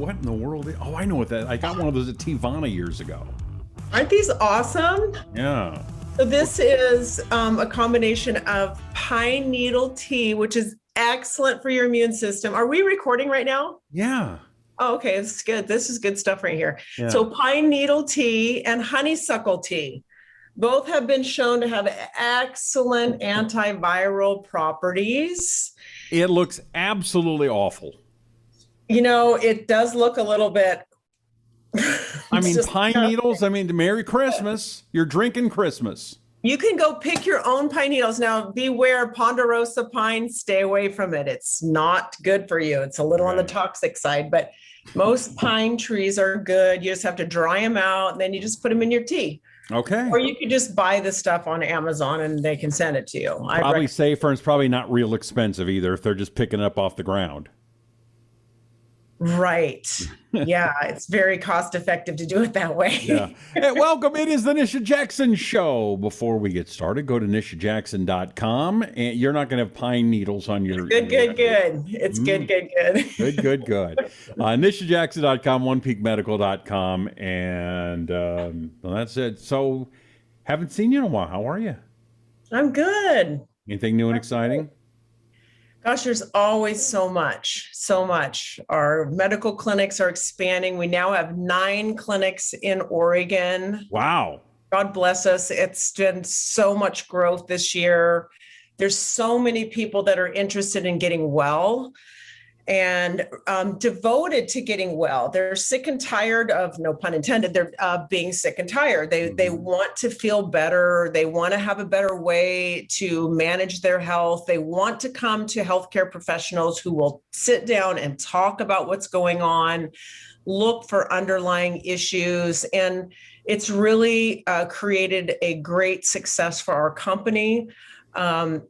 what in the world? Oh, I know what that. I got one of those at Tivana years ago. Aren't these awesome? Yeah. So this is a combination of pine needle tea, which is excellent for your immune system. Are we recording right now? Yeah. Oh, okay, it's good. This is good stuff right here. Yeah. So pine needle tea and honeysuckle tea. Both have been shown to have excellent antiviral properties. It looks absolutely awful. You know, it does look a little bit. I mean, pine needles. I mean, Merry Christmas. You're drinking Christmas. You can go pick your own pine needles. Now, beware ponderosa pine, stay away from it. It's not good for you. It's a little on the toxic side, but most pine trees are good. You just have to dry them out and then you just put them in your tea. Okay. Or you could just buy the stuff on Amazon and they can send it to you. Probably safer, and it's probably not real expensive either if they're just picking it up off the ground. Right. Yeah, it's very cost effective to do it that way. Yeah. Hey, welcome. It is the Nisha Jackson Show. Before we get started, go to nishajackson.com. And you're not going to have pine needles on your... Good. It's good. Good. nishajackson.com, onepeakmedical.com. And well, that's it. So, haven't seen you in a while. How are you? I'm good. Anything new and exciting? Gosh, there's always so much. Our medical clinics are expanding. We now have 9 clinics in Oregon. Wow. God bless us. It's been so much growth this year. There's so many people that are interested in getting well and devoted to getting well. They're sick and tired of, no pun intended, they're being sick and tired. They want to feel better. They want to have a better way to manage their health. They want to come to healthcare professionals who will sit down and talk about what's going on, look for underlying issues. And it's really created a great success for our company.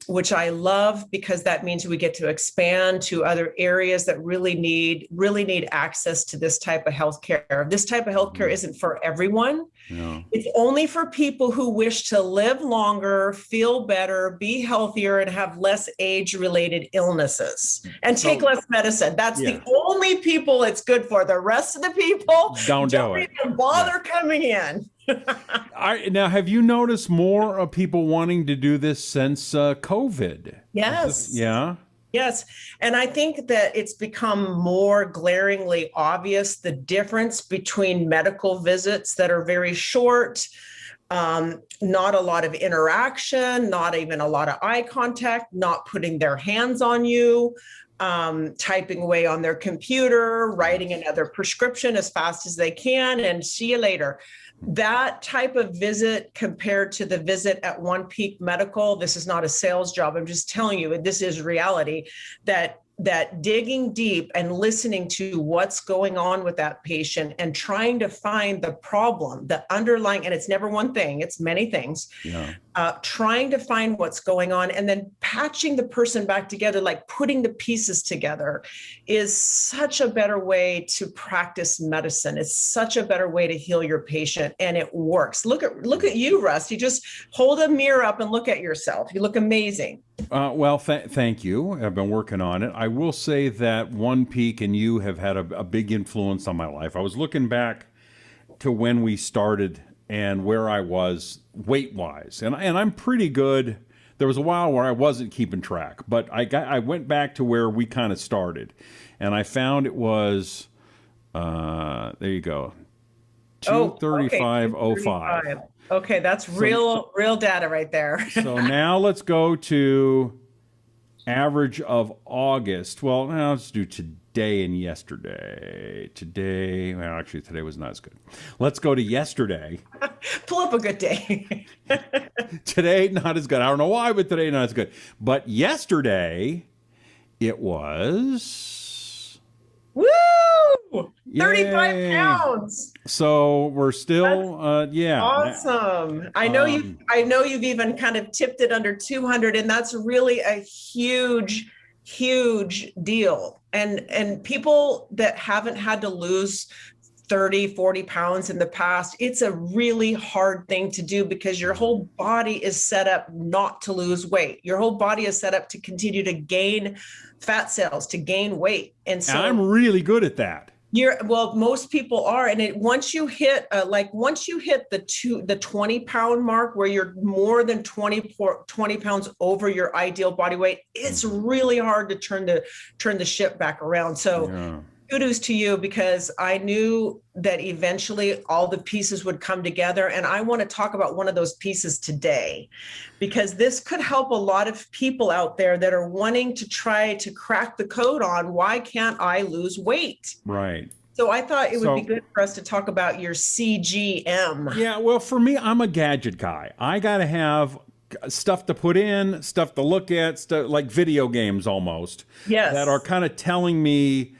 Which I love because that means we get to expand to other areas that really need access to this type of healthcare. This type of healthcare isn't for everyone. No. It's only for people who wish to live longer, feel better, be healthier, and have less age-related illnesses and take less medicine. That's the only people it's good for. The rest of the people don't even bother coming in. Now, have you noticed more of people wanting to do this since COVID? Yes. Yeah. Yes. And I think that it's become more glaringly obvious the difference between medical visits that are very short, not a lot of interaction, not even a lot of eye contact, not putting their hands on you, typing away on their computer, writing another prescription as fast as they can, and see you later. That type of visit compared to the visit at One Peak Medical, this is not a sales job. I'm just telling you, this is reality, that digging deep and listening to what's going on with that patient and trying to find the problem, the underlying, and it's never one thing, it's many things, trying to find what's going on and then patching the person back together, like putting the pieces together, is such a better way to practice medicine. It's such a better way to heal your patient, and it works. Look at you, Russ. You just hold a mirror up and look at yourself. You look amazing. Well, thank you. I've been working on it. I will say that One Peak and you have had a big influence on my life. I was looking back to when we started and where I was weight-wise, and I'm pretty good. There was a while where I wasn't keeping track, but I went back to where we kind of started, and I found it was there you go, 235.05. Okay, that's real data right there. So now let's go to average of August. Well, now let's do today and yesterday. Today, well, actually, today was not as good. Let's go to yesterday. Pull up a good day. Today, not as good. I don't know why, but today, not as good. But yesterday, it was... Woo! 35 pounds. So we're still, awesome. I know you've even kind of tipped it under 200, and that's really a huge deal. And people that haven't had to lose 30, 40 pounds in the past, it's a really hard thing to do because your whole body is set up not to lose weight. Your whole body is set up to continue to gain fat cells, to gain weight. And so I'm really good at that. Well, most people are. And once you hit the 20-pound mark where you're more than 20 pounds over your ideal body weight, it's really hard to turn the ship back around. So Yeah. kudos to you, because I knew that eventually all the pieces would come together. And I want to talk about one of those pieces today, because this could help a lot of people out there that are wanting to try to crack the code on why can't I lose weight? Right. So I thought it would be So, good for us to talk about your CGM. yeah, well, for me, I'm a gadget guy. I got to have stuff to put in, stuff to look at, stuff like video games almost, Yes. that are kind of telling me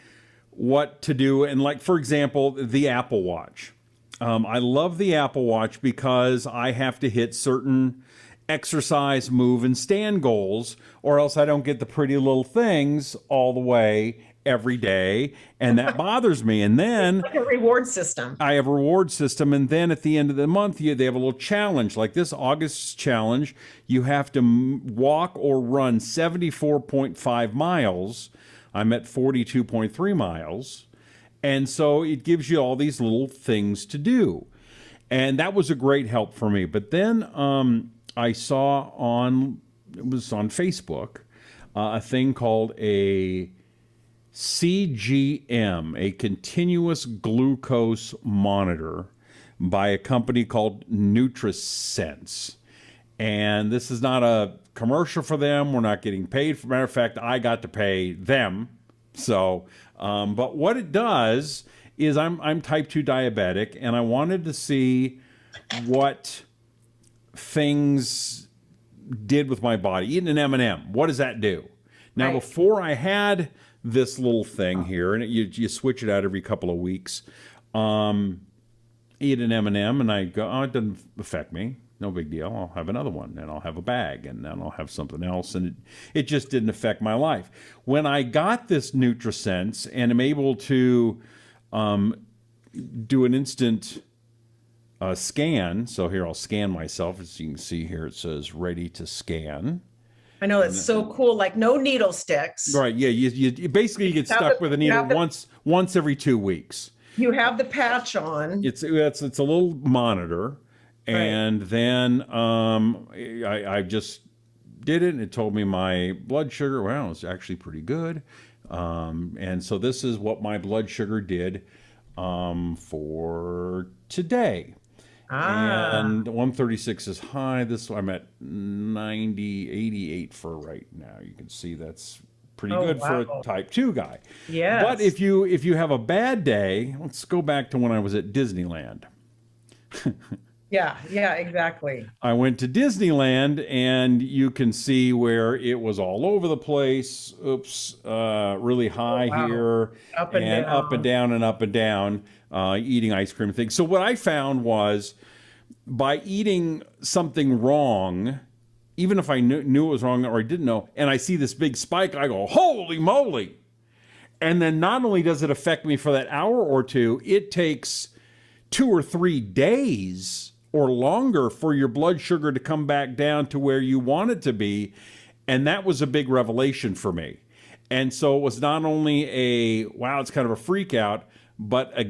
what to do. And like, for example, the Apple Watch. I love the Apple Watch because I have to hit certain exercise, move, and stand goals, or else I don't get the pretty little things all the way every day. And that bothers me. And then Like a reward system. I have a reward system, and then at the end of the month, they have a little challenge. Like this August challenge, you have to walk or run 74.5 miles. I'm at 42.3 miles. And so it gives you all these little things to do. And that was a great help for me. But then I saw it was on Facebook, a thing called a CGM, a continuous glucose monitor by a company called NutriSense. And this is not a commercial for them. We're not getting paid. For matter of fact, I got to pay them. So, but what it does is I'm type 2 diabetic, and I wanted to see what things did with my body. Eating an M&M, what does that do? Now, Right. before I had this little thing here, and you switch it out every couple of weeks, eat an M&M, and I go, oh, it doesn't affect me. No big deal. I'll have another one, and I'll have a bag, and then I'll have something else, and it just didn't affect my life. When I got this NutriSense and am able to do an instant scan, so here I'll scan myself. As you can see here, it says ready to scan. I know, it's so cool. Like no needle sticks. Right? Yeah. You basically get stuck with a needle once every 2 weeks. You have the patch on. It's a little monitor. And then I just did it, and it told me my blood sugar, well, it's actually pretty good. And so this is what my blood sugar did for today. And 136 is high. I'm at 88 for right now. You can see that's pretty good for a type 2 guy. Yes. But if you have a bad day, let's go back to when I was at Disneyland. Yeah, exactly. I went to Disneyland, and you can see where it was all over the place. Oops, really high here, Up and down. up and down and up and down, eating ice cream things. So what I found was, by eating something wrong, even if I knew it was wrong or I didn't know, and I see this big spike, I go, holy moly. And then not only does it affect me for that hour or two, it takes 2 or 3 days or longer for your blood sugar to come back down to where you want it to be. And that was a big revelation for me. And so it was not only wow, it's kind of a freak out, but a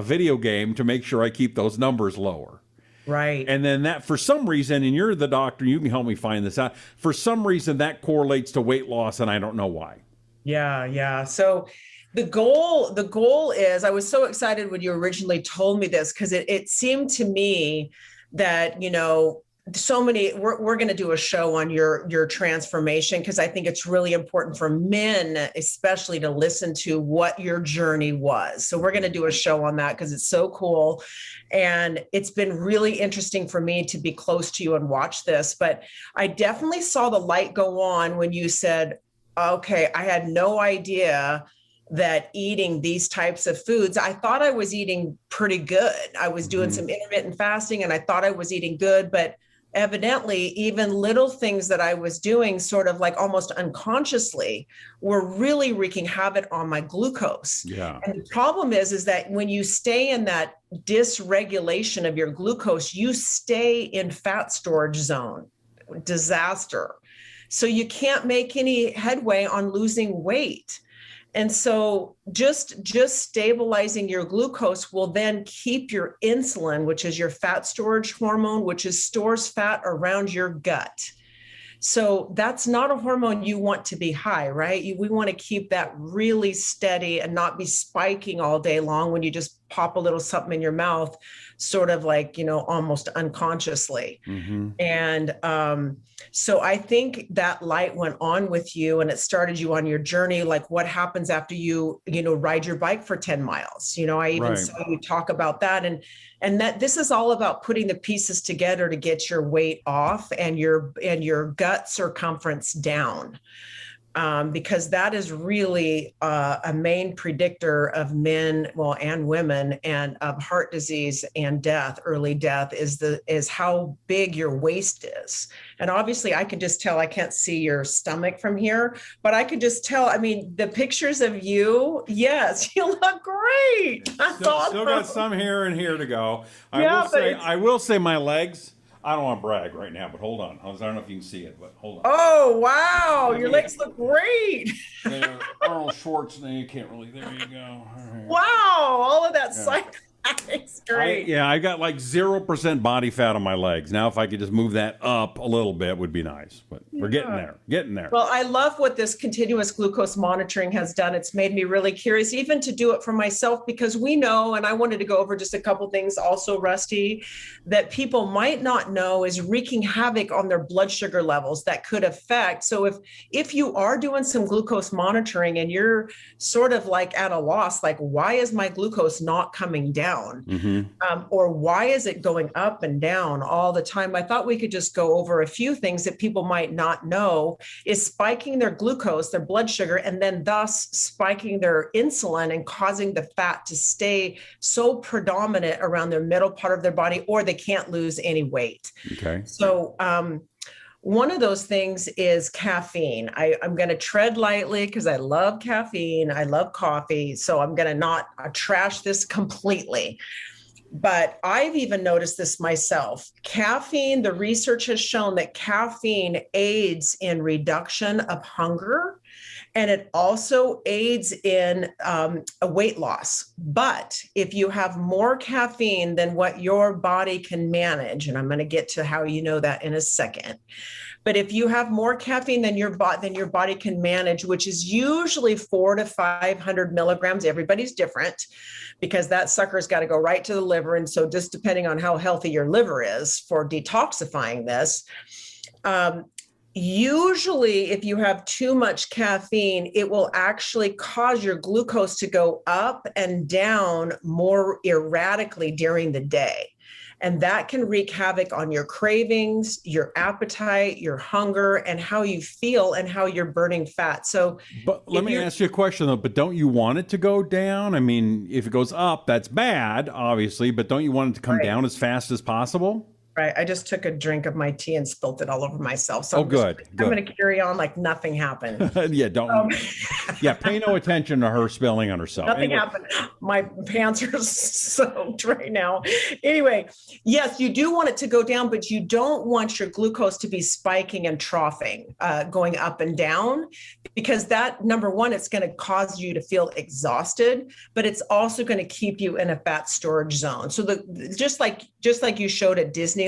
video game to make sure I keep those numbers lower. Right. And then that, for some reason, and you're the doctor, you can help me find this out, for some reason that correlates to weight loss, and I don't know why. Yeah. So the goal is, I was so excited when you originally told me this, because it seemed to me that, so many, we're going to do a show on your transformation, because I think it's really important for men, especially, to listen to what your journey was. So we're going to do a show on that, because it's so cool. And it's been really interesting for me to be close to you and watch this. But I definitely saw the light go on when you said, okay, I had no idea that eating these types of foods, I thought I was eating pretty good. I was doing some intermittent fasting, and I thought I was eating good, but evidently even little things that I was doing sort of like almost unconsciously were really wreaking havoc on my glucose. Yeah. And the problem is that when you stay in that dysregulation of your glucose, you stay in fat storage zone. Disaster. So you can't make any headway on losing weight. And so just stabilizing your glucose will then keep your insulin, which is your fat storage hormone, which is stores fat around your gut. So that's not a hormone you want to be high, right? We want to keep that really steady and not be spiking all day long when you just pop a little something in your mouth, sort of like, almost unconsciously. Mm-hmm. And so I think that light went on with you and it started you on your journey. Like what happens after you ride your bike for 10 miles? I even Right. saw you talk about that. And that this is all about putting the pieces together to get your weight off and your gut circumference down. Because that is really a main predictor of men, and women, and of heart disease and death, early death, is how big your waist is. And obviously, I can just tell. I can't see your stomach from here, but I could just tell. I mean, the pictures of you, yes, you look great. That's awesome. Still got some here and here to go. Yeah, I will say my legs. I don't want to brag right now, but hold on. I don't know if you can see it, but hold on. Oh, wow. Your legs look great. They're Arnold Schwarzenegger. You can't really. There you go. Right. Wow. All of that it's great. I got like 0% body fat on my legs. Now, if I could just move that up a little bit would be nice, but we're getting there. Well, I love what this continuous glucose monitoring has done. It's made me really curious, even to do it for myself, because we know, and I wanted to go over just a couple things also, Rusty, that people might not know is wreaking havoc on their blood sugar levels that could affect. So if you are doing some glucose monitoring and you're sort of like at a loss, like, why is my glucose not coming down? Mm-hmm. Or why is it going up and down all the time? I thought we could just go over a few things that people might not know is spiking their glucose, their blood sugar, and then thus spiking their insulin and causing the fat to stay so predominant around their middle part of their body, or they can't lose any weight. Okay. So, one of those things is caffeine. I'm going to tread lightly because I love caffeine. I love coffee. So I'm going to not trash this completely. But I've even noticed this myself. Caffeine, the research has shown that caffeine aids in reduction of hunger, and it also aids in a weight loss. But if you have more caffeine than what your body can manage, and I'm going to get to how you know that in a second. But if you have more caffeine than your body can manage, which is usually 400 to 500 milligrams, everybody's different, because that sucker's got to go right to the liver. And so just depending on how healthy your liver is for detoxifying this, usually if you have too much caffeine, it will actually cause your glucose to go up and down more erratically during the day. And that can wreak havoc on your cravings, your appetite, your hunger, and how you feel and how you're burning fat. So, but let me ask you a question though. But don't you want it to go down? I mean, if it goes up, that's bad, obviously. But don't you want it to come down as fast as possible? Right. I just took a drink of my tea and spilt it all over myself. So I'm going to carry on like nothing happened. Yeah, don't. Yeah, pay no attention to her spilling on herself. Nothing happened. My pants are soaked right now. Anyway, yes, you do want it to go down, but you don't want your glucose to be spiking and troughing, going up and down, because that, number one, it's going to cause you to feel exhausted, but it's also going to keep you in a fat storage zone. So just like you showed at Disneyland,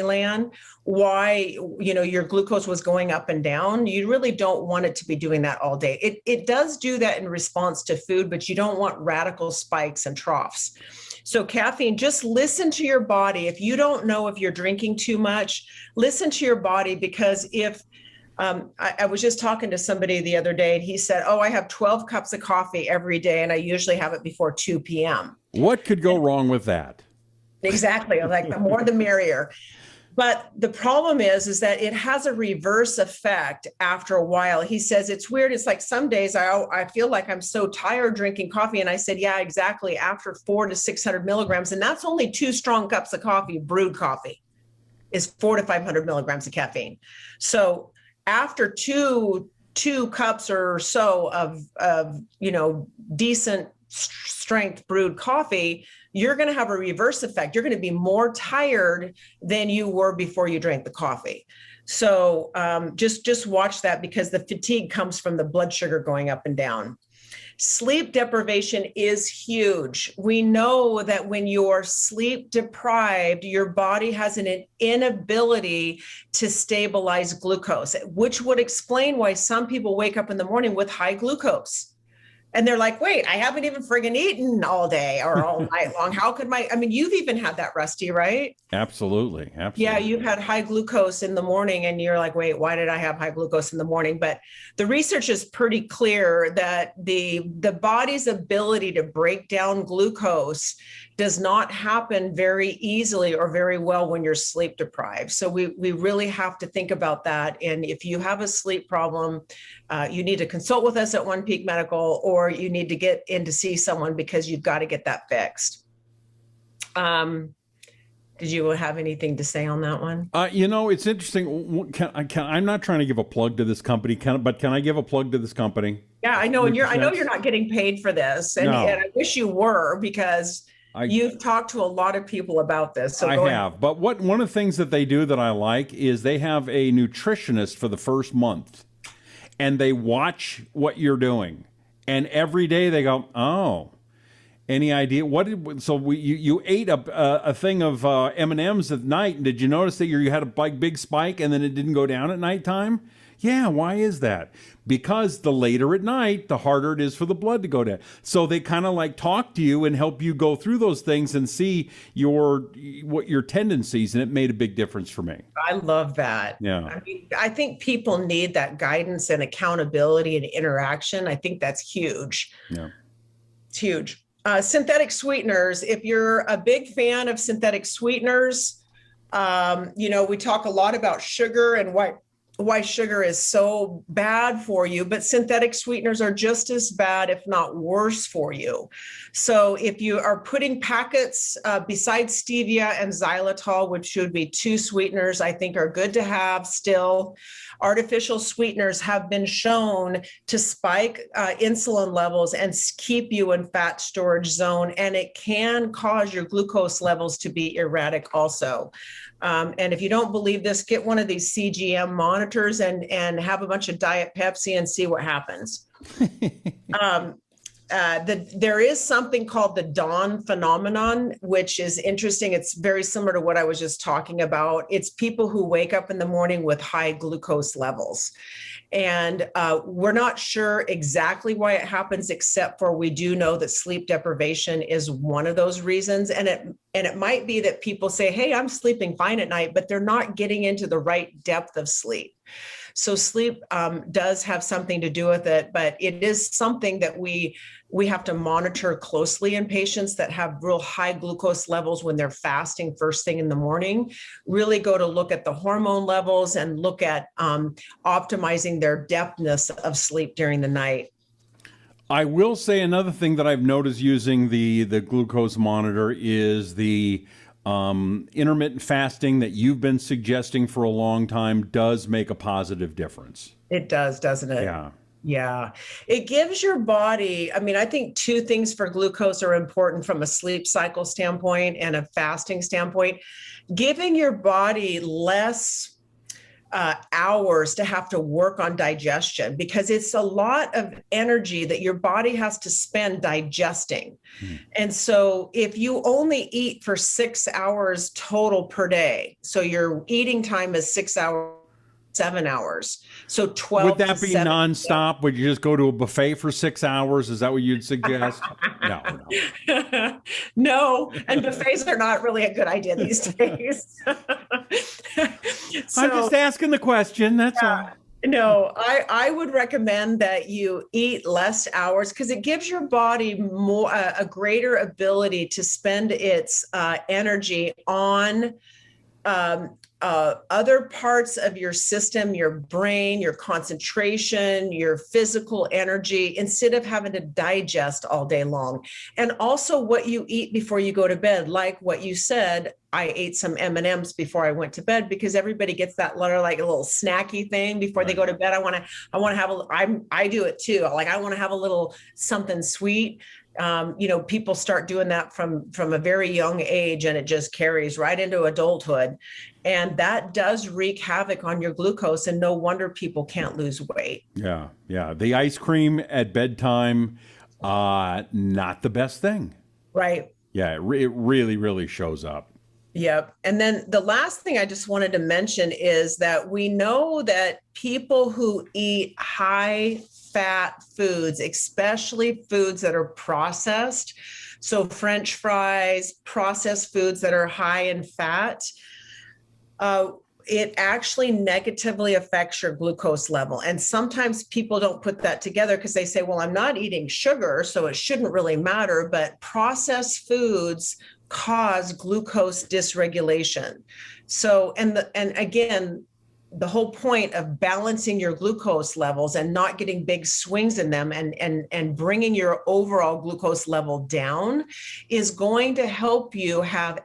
why your glucose was going up and down, you really don't want it to be doing that all day. It does do that in response to food, but you don't want radical spikes and troughs. So caffeine, just listen to your body. If you don't know if you're drinking too much, listen to your body, because if I was just talking to somebody the other day and he said, I have 12 cups of coffee every day and I usually have it before 2 p.m. What could go wrong with that? Exactly. Like the more the merrier. But the problem is that it has a reverse effect after a while. He says it's weird. It's like some days I feel like I'm so tired drinking coffee. And I said, yeah, exactly. After 400 to 600 milligrams. And that's only 2 strong cups of coffee. Brewed coffee is 400 to 500 milligrams of caffeine. So after two cups or so of decent strength brewed coffee, you're going to have a reverse effect. You're going to be more tired than you were before you drank the coffee. So just watch that, because the fatigue comes from the blood sugar going up and down. Sleep deprivation is huge. We know that when you're sleep deprived, your body has an inability to stabilize glucose, which would explain why some people wake up in the morning with high glucose. And they're like, wait, I haven't even friggin' eaten all day or all night long. How could you've even had that, Rusty, right? Absolutely. Absolutely. Yeah, you've had high glucose in the morning and you're like, wait, why did I have high glucose in the morning? But the research is pretty clear that the body's ability to break down glucose does not happen very easily or very well when you're sleep deprived. So we really have to think about that. And if you have a sleep problem, you need to consult with us at One Peak Medical, or you need to get in to see someone because you've got to get that fixed. Did you have anything to say on that one? It's interesting. I'm not trying to give a plug to this company, but can I give a plug to this company? Yeah, I know. And I know you're not getting paid for this. And, No. and I wish you were, because you've talked to a lot of people about this. So I have. But one of the things that they do that I like is they have a nutritionist for the first month, and they watch what you're doing. And every day they go, oh, any idea you ate a thing of M&Ms at night, and did you notice that you had a big spike and then it didn't go down at nighttime? Yeah, why is that? Because the later at night, the harder it is for the blood to go down. So they kind of like talk to you and help you go through those things and see what your tendencies, and it made a big difference for me. I love that. Yeah. I think people need that guidance and accountability and interaction. I think that's huge. Yeah. It's huge. Synthetic sweeteners. If you're a big fan of synthetic sweeteners, we talk a lot about sugar and why sugar is so bad for you, but synthetic sweeteners are just as bad, if not worse, for you. So if you are putting packets besides stevia and xylitol, which should be two sweeteners I think are good to have still, artificial sweeteners have been shown to spike insulin levels and keep you in fat storage zone, and it can cause your glucose levels to be erratic also. And if you don't believe this, get one of these CGM monitors and have a bunch of Diet Pepsi and see what happens. There is something called the dawn phenomenon, which is interesting. It's very similar to what I was just talking about. It's people who wake up in the morning with high glucose levels. And we're not sure exactly why it happens, except for we do know that sleep deprivation is one of those reasons. And it might be that people say, hey, I'm sleeping fine at night, but they're not getting into the right depth of sleep. So sleep does have something to do with it, but it is something that we have to monitor closely in patients that have real high glucose levels when they're fasting first thing in the morning. Really go to look at the hormone levels and look at optimizing their depthness of sleep during the night. I will say another thing that I've noticed using the glucose monitor is the intermittent fasting that you've been suggesting for a long time does make a positive difference. It does, doesn't it? Yeah. Yeah. It gives your body, I think two things for glucose are important from a sleep cycle standpoint and a fasting standpoint. Giving your body less hours to have to work on digestion, because it's a lot of energy that your body has to spend digesting. And so if you only eat for 6 hours total per day, so your eating time is 6 hours, 7 hours. So 12. Would that be nonstop? Would you just go to a buffet for 6 hours? Is that what you'd suggest? No. No, and buffets are not really a good idea these days. I'm just asking the question. That's all. No, I would recommend that you eat less hours, because it gives your body more a greater ability to spend its energy on other parts of your system, your brain, your concentration, your physical energy, instead of having to digest all day long. And also what you eat before you go to bed, like what you said, I ate some M&Ms before I went to bed, because everybody gets that like a little snacky thing before they go to bed. I want to have I do it too. Like, I want to have a little something sweet. People start doing that from a very young age, and it just carries right into adulthood. And that does wreak havoc on your glucose. And no wonder people can't lose weight. Yeah, yeah. The ice cream at bedtime, not the best thing. Right. Yeah, it really, really shows up. Yep. And then the last thing I just wanted to mention is that we know that people who eat high fat foods, especially foods that are processed, so French fries, processed foods that are high in fat, it actually negatively affects your glucose level. And sometimes people don't put that together because they say, well, I'm not eating sugar, so it shouldn't really matter. But processed foods cause glucose dysregulation. So, and again, the whole point of balancing your glucose levels and not getting big swings in them and bringing your overall glucose level down is going to help you have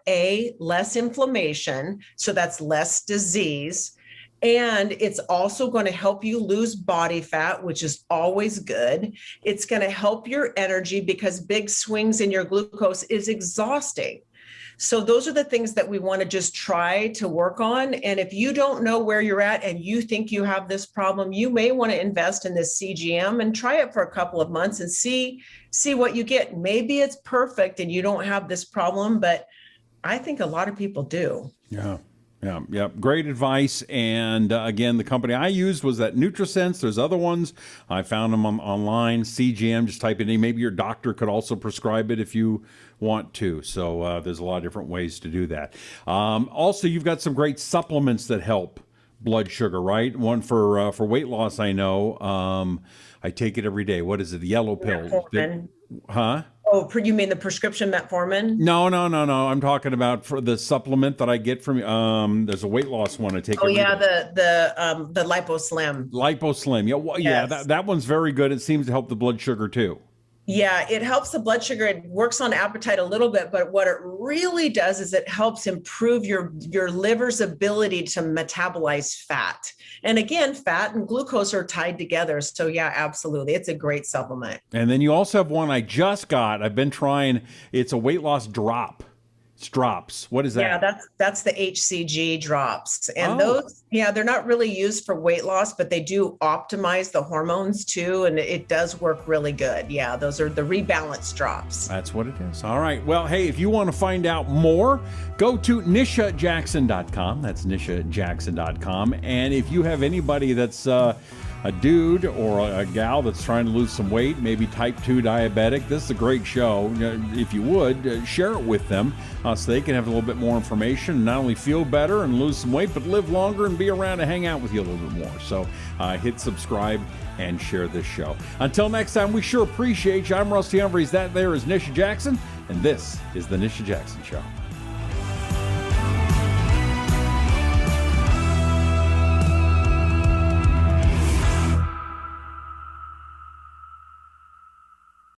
less inflammation. So that's less disease. And it's also going to help you lose body fat, which is always good. It's going to help your energy because big swings in your glucose is exhausting. So those are the things that we want to just try to work on. And if you don't know where you're at and you think you have this problem, you may want to invest in this CGM and try it for a couple of months and see what you get. Maybe it's perfect and you don't have this problem, but I think a lot of people do. Yeah. Yeah, yeah, great advice. And again, the company I used was that NutriSense. There's other ones. I found them online. CGM, just type it in. Maybe your doctor could also prescribe it if you want to. So there's a lot of different ways to do that. Also, you've got some great supplements that help blood sugar, right? One for weight loss, I know. I take it every day. What is it? The yellow pill. Huh? Oh, you mean the prescription metformin? No. I'm talking about for the supplement that I get from. There's a weight loss one I take. Oh yeah, the LipoSlim. LipoSlim. Yeah, well, Yes. yeah. That one's very good. It seems to help the blood sugar too. Yeah, it helps the blood sugar. It works on appetite a little bit, but what it really does is it helps improve your liver's ability to metabolize fat. And again, fat and glucose are tied together. So yeah, absolutely. It's a great supplement. And then you also have one I just got. I've been trying. It's a weight loss drop. It's drops. What is that? Yeah, that's the HCG drops. And those, they're not really used for weight loss, but they do optimize the hormones too. And it does work really good. Yeah, those are the rebalance drops. That's what it is. All right. Well, hey, if you want to find out more, go to nishajackson.com. That's nishajackson.com. And if you have anybody that's a dude or a gal that's trying to lose some weight, maybe type 2 diabetic, this is a great show. If you would, share it with them so they can have a little bit more information and not only feel better and lose some weight, but live longer and be around to hang out with you a little bit more. So hit subscribe and share this show. Until next time, we sure appreciate you. I'm Rusty Humphries. That there is Nisha Jackson, and this is The Nisha Jackson Show.